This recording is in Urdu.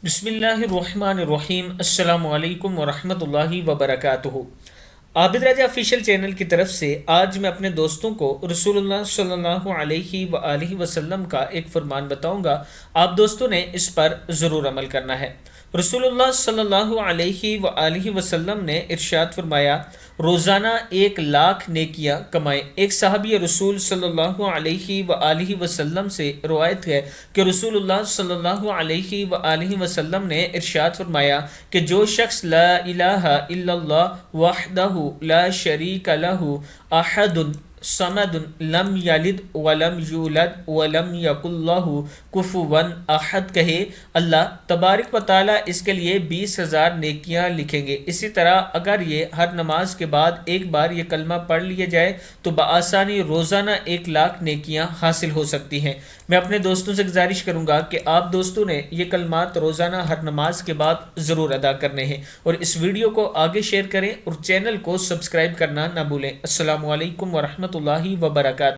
بسم اللہ الرحمن الرحیم۔ السلام علیکم ورحمۃ اللہ وبرکاتہ۔ عابد راجہ آفیشیل چینل کی طرف سے آج میں اپنے دوستوں کو رسول اللہ صلی اللہ علیہ وآلہ وسلم کا ایک فرمان بتاؤں گا۔ آپ دوستوں نے اس پر ضرور عمل کرنا ہے۔ رسول اللہ صلی اللہ علیہ وآلہ وسلم نے ارشاد فرمایا، روزانہ 1,00,000 نیکیاں کمائیں۔ ایک صحابی رسول صلی اللہ علیہ وآلہ وسلم سے روایت ہے کہ رسول اللہ صلی اللہ علیہ وآلہ وسلم نے ارشاد فرمایا کہ جو شخص لا الہ الا اللہ وحدہ لا شریک لہ احد صمد لم یلد ولم یولد ولم یکن لہ کفوا احد کہے، اللہ تبارک و تعالیٰ اس کے لیے 20,000 نیکیاں لکھیں گے۔ اسی طرح اگر یہ ہر نماز کے بعد ایک بار یہ کلمہ پڑھ لیا جائے تو بآسانی روزانہ 1,00,000 نیکیاں حاصل ہو سکتی ہیں۔ میں اپنے دوستوں سے گزارش کروں گا کہ آپ دوستوں نے یہ کلمات روزانہ ہر نماز کے بعد ضرور ادا کرنے ہیں، اور اس ویڈیو کو آگے شیئر کریں اور چینل کو سبسکرائب کرنا نہ بھولیں۔ السلام علیکم ورحمۃ اللہ وبرکاتہ۔